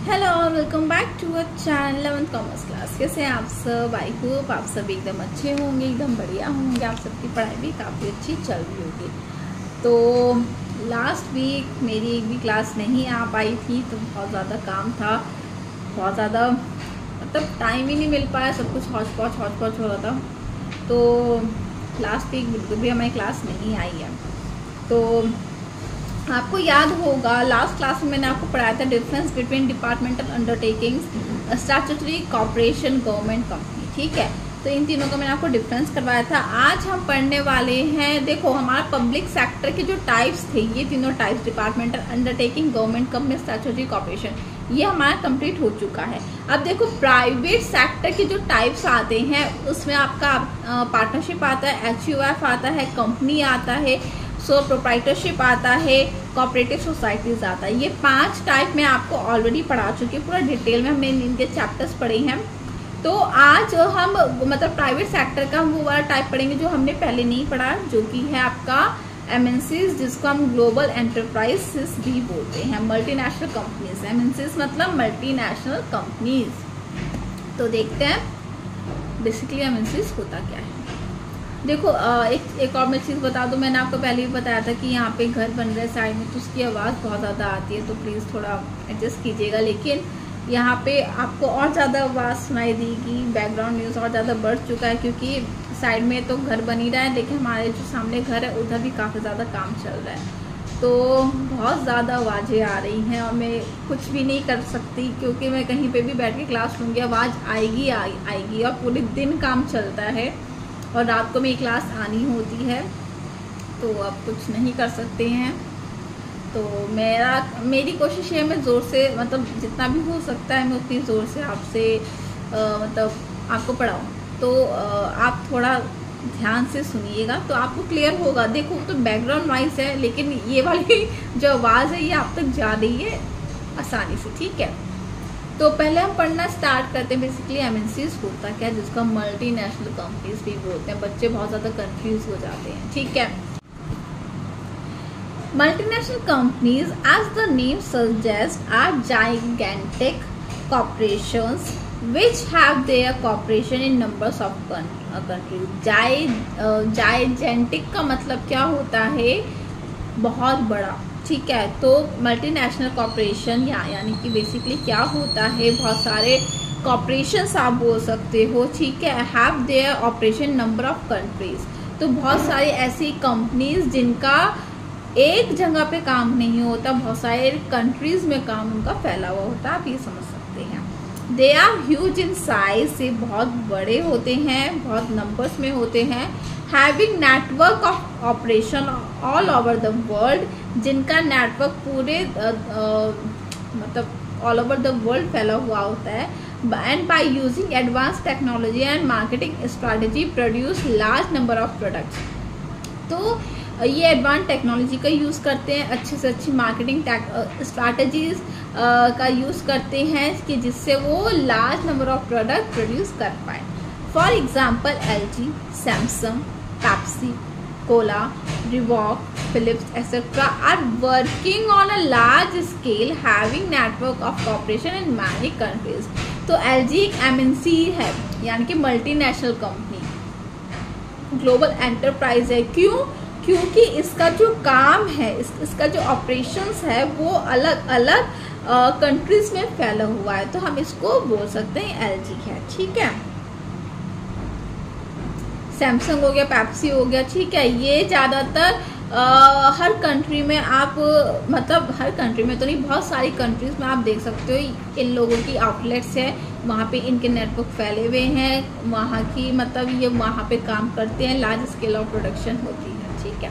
Hello, welcome back to our channel 11th commerce class. कैसे हैं आप सब? आई होप आप सब एकदम अच्छे होंगे, एकदम बढ़िया होंगे। आप सबकी पढ़ाई भी काफ़ी अच्छी चल रही होगी। तो लास्ट वीक मेरी एक भी क्लास नहीं आ पाई थी, तो बहुत ज़्यादा काम था, बहुत ज़्यादा मतलब टाइम ही नहीं मिल पाया, सब कुछ हौच पौच हो रहा था। तो लास्ट वीक बिल्कुल भी हमारी क्लास नहीं आई है। तो आपको याद होगा लास्ट क्लास में मैंने आपको पढ़ाया था difference between departmental undertakings, statutory, corporation, government company. ठीक है, तो इन तीनों का मैंने आपको डिफरेंस करवाया था। आज हम पढ़ने वाले हैं, देखो हमारा पब्लिक सेक्टर के जो टाइप्स थे, ये तीनों types departmental undertaking, government company, statutory, corporation, ये हमारा कंप्लीट हो चुका है। अब देखो प्राइवेट सेक्टर के जो टाइप्स आते हैं उसमें आपका पार्टनरशिप आता है, HUF आता है, कंपनी आता है, सो प्रोप्राइटरशिप आता है, कोऑपरेटिव सोसाइटीज आता है। ये 5 टाइप मैं आपको ऑलरेडी पढ़ा चुकी हूँ, पूरा डिटेल में हमने इनके चैप्टर्स पढ़े हैं। तो आज हम मतलब प्राइवेट सेक्टर का वो वाला टाइप पढ़ेंगे जो हमने पहले नहीं पढ़ा, जो कि है आपका MNCs, जिसको हम ग्लोबल एंटरप्राइजेस भी बोलते हैं, मल्टीनेशनल कंपनीज। MNCs मतलब मल्टीनेशनल कंपनीज। तो देखते हैं बेसिकली MNCs होता क्या है। देखो एक और मैं चीज़ बता दूं, मैंने आपको पहले भी बताया था कि यहाँ पे घर बन रहे साइड में, तो उसकी आवाज़ बहुत ज़्यादा आती है, तो प्लीज़ थोड़ा एडजस्ट कीजिएगा। लेकिन यहाँ पे आपको और ज़्यादा आवाज़ सुनाई देगी, बैकग्राउंड न्यूज़ और ज़्यादा बढ़ चुका है, क्योंकि साइड में तो घर बन ही रहा है, लेकिन हमारे जो सामने घर है उधर भी काफ़ी ज़्यादा काम चल रहा है। तो बहुत ज़्यादा आवाज़ें आ रही हैं और मैं कुछ भी नहीं कर सकती, क्योंकि मैं कहीं पर भी बैठ के क्लास लूँगी आवाज़ आएगी आएगी। और पूरे दिन काम चलता है और रात को मेरी क्लास आनी होती है, तो अब कुछ नहीं कर सकते हैं। तो मेरी कोशिश है मैं ज़ोर से, मतलब जितना भी हो सकता है मैं उतनी ज़ोर से आपसे मतलब आपको पढ़ाऊँ। तो आप थोड़ा ध्यान से सुनिएगा तो आपको क्लियर होगा। देखो तो बैकग्राउंड नॉइस है, लेकिन ये वाली जो आवाज़ है ये आप तक जा रही है आसानी से। ठीक है, तो पहले हम पढ़ना स्टार्ट करते हैं बेसिकली MNCs होता क्या है, जिसको मल्टीनेशनल कंपनीज भी बोलते हैं। बच्चे बहुत ज़्यादा कंफ्यूज हो जाते हैं। ठीक है, multinational companies as the name suggest are gigantic corporations which have their cooperation in numbers of countries। Gigantic का मतलब क्या होता है? बहुत बड़ा। ठीक है, तो मल्टीनेशनल कॉर्पोरेशन यानी कि बेसिकली क्या होता है, बहुत सारे कॉर्पोरेशंस आप बोल सकते हो। ठीक है, have their operation number of countries, तो बहुत सारी ऐसी कंपनीज जिनका एक जगह पे काम नहीं होता, बहुत सारे कंट्रीज में काम उनका फैला हुआ होता है, आप ये समझ सकते हैं। They are huge in size, से बहुत बड़े होते हैं, बहुत नंबर्स में होते हैं। Having network of operation all over the world, जिनका नेटवर्क पूरे मतलब ऑल ओवर द वर्ल्ड फैला हुआ होता है। And by using advance technology and marketing strategy produce large number of products. तो ये एडवांस टेक्नोलॉजी का यूज़ करते हैं, अच्छे से अच्छी मार्केटिंग स्ट्रैटेजीज का यूज़ करते हैं कि जिससे वो large number of product produce कर पाए। For example LG, Samsung, Pepsi, cola, Reebok, Philips etcetera are working on a large scale having network of corporation in many countries. तो LG एक MNC है, यानी कि मल्टीनेशनल कंपनी, ग्लोबल एंटरप्राइज है। क्यों? क्योंकि इसका जो काम है, इसका जो ऑपरेशंस है वो अलग अलग कंट्रीज में फैला हुआ है, तो हम इसको बोल सकते हैं LG है। ठीक है, सैमसंग हो गया, पेप्सी हो गया। ठीक है, ये ज़्यादातर हर कंट्री में आप मतलब हर कंट्री में तो नहीं, बहुत सारी कंट्रीज में आप देख सकते हो इन लोगों की आउटलेट्स है, वहाँ पे इनके नेटवर्क फैले हुए हैं, वहाँ की मतलब ये वहाँ पे काम करते हैं, लार्ज स्केल ऑफ प्रोडक्शन होती है। ठीक है,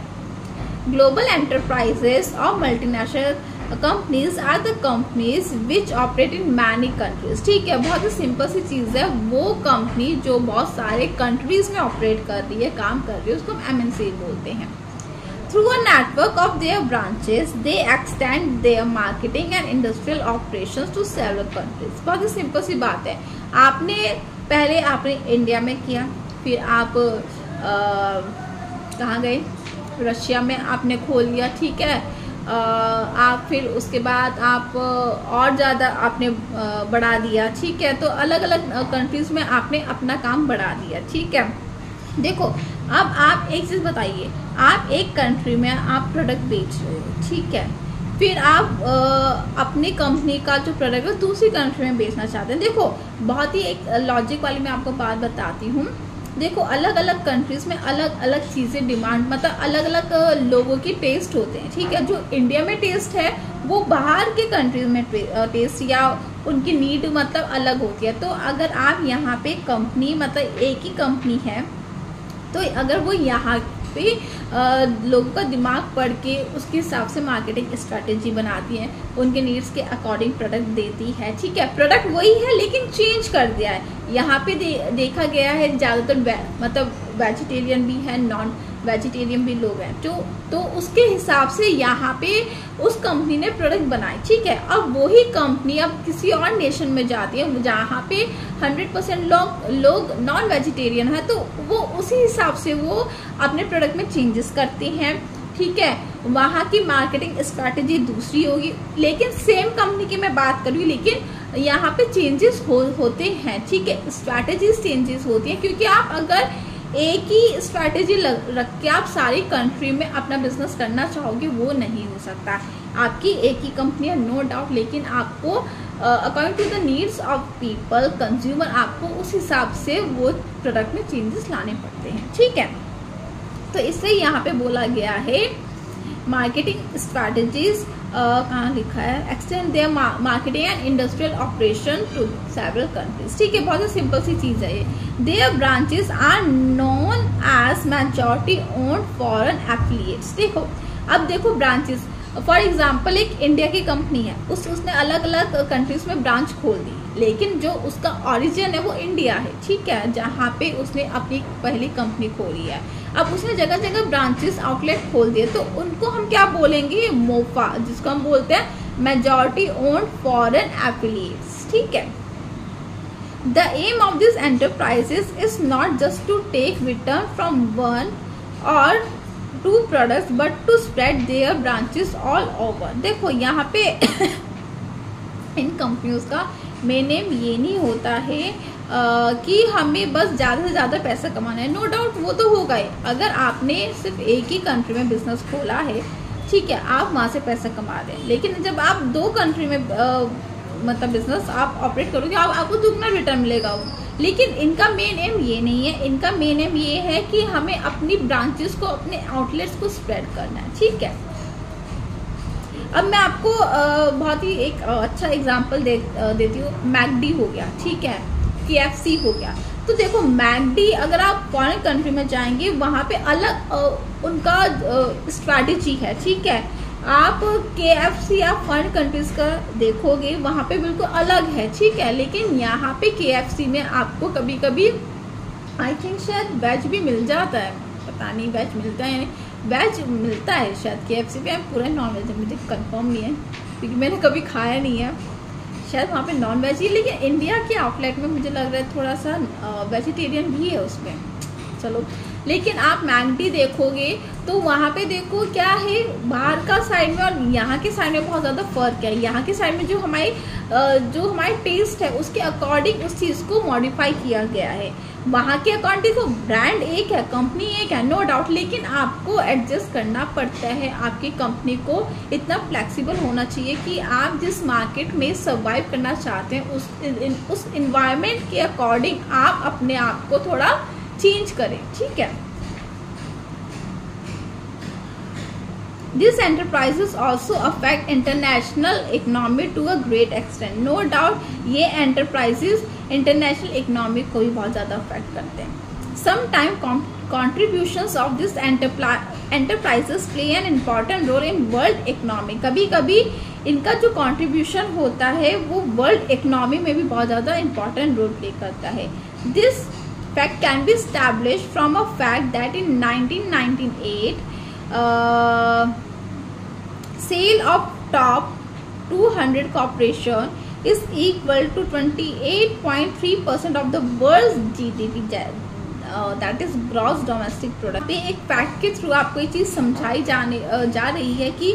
ग्लोबल एंटरप्राइजेस और multinational companies are the companies which operate in many countries. ठीक है, बहुत ही सिंपल सी चीज है, वो कंपनी जो बहुत सारे कंट्रीज में ऑपरेट कर रही है, काम कर रही है, उसको हम MNC बोलते हैं। Through a network of their branches they extend their marketing and industrial operations to several countries. बहुत ही सिंपल सी बात है, पहले आपने इंडिया में किया, फिर आप कहाँ गए, रशिया में आपने खोल लिया। ठीक है, आप फिर उसके बाद आप और ज़्यादा आपने बढ़ा दिया, ठीक है। तो अलग अलग कंट्रीज में आपने अपना काम बढ़ा दिया, ठीक है। देखो अब आप एक चीज़ बताइए, आप एक कंट्री में आप प्रोडक्ट बेच रहे हो, ठीक है, फिर आप अपनी कंपनी का जो प्रोडक्ट है दूसरी कंट्री में बेचना चाहते हैं। देखो बहुत ही एक लॉजिक वाली मैं आपको बात बताती हूँ। देखो अलग अलग कंट्रीज में अलग अलग चीज़ें डिमांड, मतलब अलग अलग लोगों की टेस्ट होते हैं, ठीक है। जो इंडिया में टेस्ट है वो बाहर के कंट्रीज में टेस्ट या उनकी नीड मतलब अलग होती है। तो अगर आप यहाँ पे कंपनी मतलब एक ही कंपनी है, तो अगर वो यहाँ पे लोगों का दिमाग पढ़ के उसके हिसाब से मार्केटिंग स्ट्रैटेजी बनाती है, उनके नीड्स के अकॉर्डिंग प्रोडक्ट देती है, ठीक है। प्रोडक्ट वही है लेकिन चेंज कर दिया है। यहाँ पे देखा गया है ज़्यादातर मतलब वेजिटेरियन भी है, नॉन वेजिटेरियन भी लोग हैं, तो उसके हिसाब से यहाँ पे उस कंपनी ने प्रोडक्ट बनाए, ठीक है। अब वही कंपनी अब किसी और नेशन में जाती है जहाँ पे 100% लोग नॉन वेजिटेरियन है, तो वो उसी हिसाब से वो अपने प्रोडक्ट में चेंजेस करते हैं, ठीक है। वहाँ की मार्केटिंग स्ट्रैटेजी दूसरी होगी, लेकिन सेम कंपनी की मैं बात कर रही हूँ, लेकिन यहाँ पे चेंजेस होते हैं, ठीक है। स्ट्रैटेजीज चेंजेस होती है, क्योंकि आप अगर एक ही स्ट्रैटेजी रख के आप सारी कंट्री में अपना बिजनेस करना चाहोगे वो नहीं हो सकता। आपकी एक ही कंपनी है नो डाउट, लेकिन आपको according to the needs of people consumer आपको उस हिसाब से वो प्रोडक्ट में चेंजेस लाने पड़ते हैं, ठीक है। तो इससे यहाँ पे बोला गया है मार्केटिंग स्ट्रैटेजीज कहाँ लिखा है, extend their marketing and industrial operation to several countries, ठीक है। बहुत ही सिंपल सी चीज है ये। Their branches are known as majority owned foreign affiliates. देखो अब देखो ब्रांचेस, फॉर एग्जाम्पल एक इंडिया की कंपनी है, उसने अलग अलग कंट्रीज में ब्रांच खोल दी, लेकिन जो उसका ओरिजिन है वो इंडिया है, ठीक है, जहाँ पे उसने अपनी पहली कंपनी खोली है। अब उसने जगह जगह ब्रांचेस आउटलेट खोल दिए, तो उनको हम क्या बोलेंगे, मोफा, जिसको हम बोलते हैं मेजॉरिटी ओन्ड फॉरेन एफिलिएट्स, ठीक है। The aim of this enterprises is not just to take return from one और two products but to spread their branches all over. देखो यहाँ पे इन कंपनियों का मेन एम ये नहीं होता है कि हमें बस ज़्यादा से ज़्यादा पैसा कमाना है। नो डाउट वो तो होगा ही, अगर आपने सिर्फ एक ही कंट्री में बिजनेस खोला है, ठीक है, आप वहाँ से पैसा कमा रहे हैं, लेकिन जब आप दो कंट्री में मतलब बिजनेस आप ऑपरेट करोगे आपको दुगना रिटर्न मिलेगा। लेकिन इनका मेन एम ये नहीं है, इनका मेन एम ये है कि हमें अपनी ब्रांचेस को, अपने आउटलेट्स को स्प्रेड करना है, ठीक है। अब मैं आपको बहुत ही एक अच्छा एग्जांपल देती हूँ। मैकडी हो गया, ठीक है, KFC हो गया। तो देखो मैकडी अगर आप फॉरेन कंट्री में जाएंगे वहाँ पे अलग उनका स्ट्रैटेजी है, ठीक है। आप KFC आप फॉरेन कंट्रीज का देखोगे वहाँ पे बिल्कुल अलग है, ठीक है। लेकिन यहाँ पे KFC में आपको कभी कभी आई थिंक शायद वेज भी मिल जाता है, पता नहीं वेज मिलता है, वेज मिलता है शायद KFC पे, पूरा नॉन वेज है, मुझे कंफर्म नहीं है क्योंकि मैंने कभी खाया नहीं है, शायद वहाँ पे नॉन वेज ही। लेकिन इंडिया के आउटलेट में मुझे लग रहा है थोड़ा सा वेजिटेरियन भी है उसमें, चलो। लेकिन आप मैकडी देखोगे तो वहाँ पे देखो क्या है, बाहर का साइड में और यहाँ के साइड में बहुत ज़्यादा फर्क है। यहाँ के साइड में जो हमारी टेस्ट है उसके अकॉर्डिंग उस चीज़ को मॉडिफाई किया गया है। वहाँ के अकॉर्डिंग देखो ब्रांड एक है, कंपनी एक है, नो डाउट, लेकिन आपको एडजस्ट करना पड़ता है। आपकी कंपनी को इतना फ्लेक्सिबल होना चाहिए कि आप जिस मार्केट में सर्वाइव करना चाहते हैं उस इन्वायरमेंट के अकॉर्डिंग आप अपने आप को थोड़ा चेंज करें, ठीक है। These enterprises also affect international economy to a great extent. No doubt, ये enterprises international economy को भी बहुत ज़्यादा affect करते हैं. Sometimes contributions of these enterprises play an important role in world economy. कभी-कभी इनका जो contribution होता है वो world economy में भी बहुत ज़्यादा important role play करता है. This fact can be established from a fact that in 1998 sale of top 200 corporation is equal to 28.3% of the world's GDP, that is gross domestic product. एक fact के through आपको ये चीज़ समझाई जा रही है कि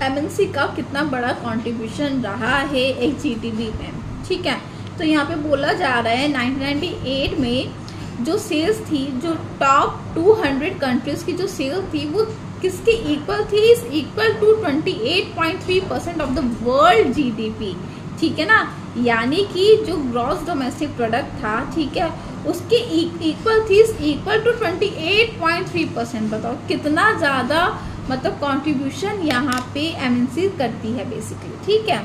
एमएनसी का कितना बड़ा कंट्रीब्यूशन रहा है एक जीडीपी में, ठीक है। तो यहाँ पे बोला जा रहा है 1998 में जो सेल्स थी, जो टॉप 200 कंट्रीज की जो सेल्स थी वो किसके इक्वल थी, is equal to 28.3% of the world GDP, ठीक है ना। यानी कि जो ग्रॉस डोमेस्टिक प्रोडक्ट था, ठीक है, उसके इक्वल थी, इक्वल टू 28.3%। बताओ कितना ज्यादा मतलब कंट्रीब्यूशन यहाँ पे एमएनसी करती है बेसिकली, ठीक है।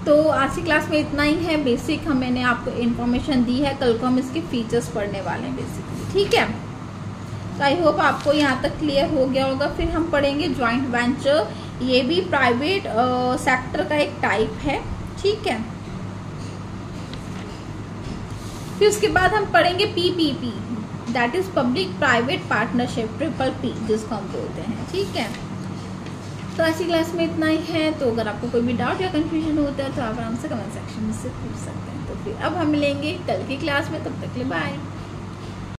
तो आज की क्लास में इतना ही है बेसिक, मैंने आपको इन्फॉर्मेशन दी है, कल को हम इसके फीचर्स पढ़ने वाले हैं बेसिकली, ठीक है। तो आई होप आपको यहाँ तक क्लियर हो गया होगा। फिर हम पढ़ेंगे जॉइंट वेंचर, ये भी प्राइवेट सेक्टर का एक टाइप है, ठीक है। फिर उसके बाद हम पढ़ेंगे PPP, that is public private partnership, PPP जिसको हम बोलते हैं, ठीक है। तो आज की क्लास में इतना ही है। तो अगर आपको कोई भी डाउट या कंफ्यूजन होता है तो आप आराम से कमेंट सेक्शन में से पूछ सकते हैं। तो फिर अब हम मिलेंगे कल की क्लास में, तब तक के लिए बाय।